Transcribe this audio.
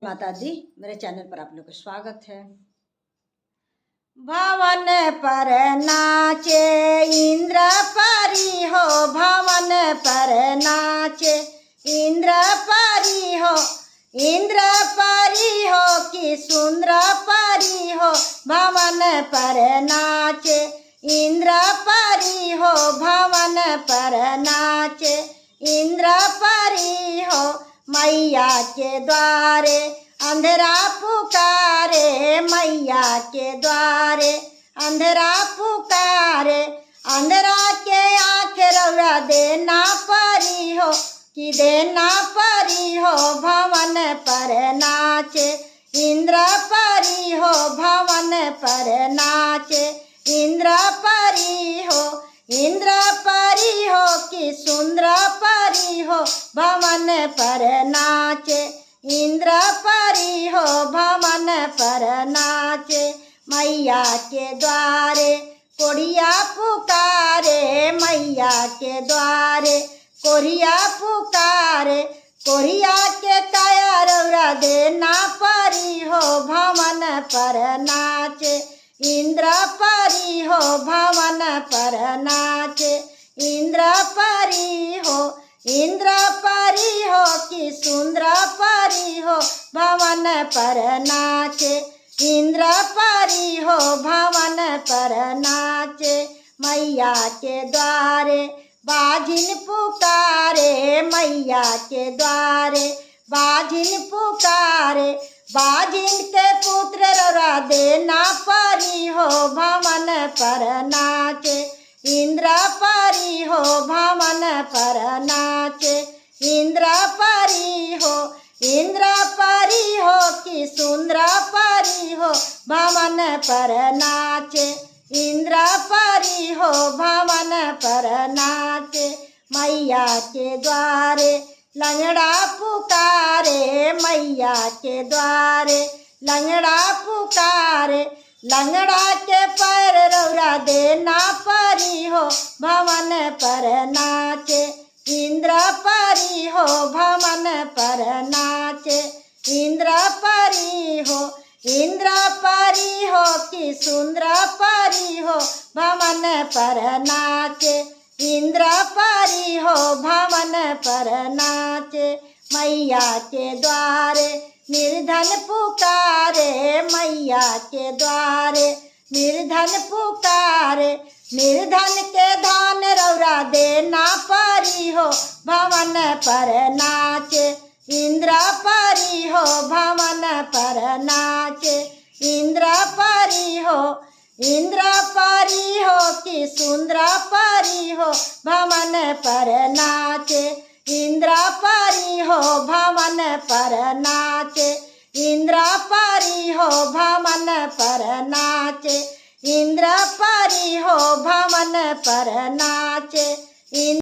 माता दी, मेरे चैनल पर आप लोग का स्वागत है। भवन पर नाचे इंद्र परी हो, भवन पर नाचे इंद्र परी हो, इंद्र परी हो कि सुंदर परी हो। भवन पर नाचे इंद्र परी हो, भवन पर नाचे इंद्र परी हो। मैया के द्वारे अंधेरा पुकारे, मैया के द्वारे अंधेरा पुकारे। अंधेरा के आँख रौरा देना परी हो कि देना परी हो। भवन पर नाचे इंद्र परी हो, भवन पर नाचे इंद्र परी हो। इंद्र परी हो कि सुंदर परी हो, भवन पर नाचे इंद्र परी हो, भवन पर नाचे। मैया के द्वारे कोढ़िया पुकारे, मैया के द्वारे कोढ़िया पुकारे। कोढ़िया के काया रौरा देना परी हो, भवन पर नाचे इंद्र परी हो, भवन पर नाचे इंद्र परी हो। इंद्र परी हो कि सुंदर परी हो, भवन पर नाचे इंद्र परी हो, भवन पर नाचे। मैया के द्वारे बाजिन पुकारे, मैया के द्वारे बाजिन पुकारे। बाजिन के पुत्र रौरा देना परी हो, भवन पर नाचे इंद्र परी हो, भवन पर नाचे इंद्र परी हो। इंद्र परी हो कि सुंदर परी हो, भवन पर नाचे इंद्र परी हो, भवन पर नाचे। मैया के द्वारे लंगड़ा पुकारे, मैया के द्वारे लंगड़ा पुकारे। लंगड़ा के पैर रौरा देना परी हो, भवन पर नाचे इंद्र परी हो, भवन पर नाचे इंद्र परी हो। इंद्र परी हो कि सुंदर परी हो, भवन पर नाचे इंद्र परी हो, भवन पर नाचे। मैया के द्वारे निर्धन पुकारे, मैया के द्वारे निर्धन पुकारे। निर्धन के धन रौरा देना परी हो, भवन पर नाचे इंद्र परी हो, भवन पर नाचे इंद्र परी हो। इंद्र परी हो कि सुंदर परी हो, भवन पर नाचे इंद्र परी हो, भवन पर नाचे इंद्र परी हो, भवन पर नाचे इंद्र परी हो, भवन पर नाचे।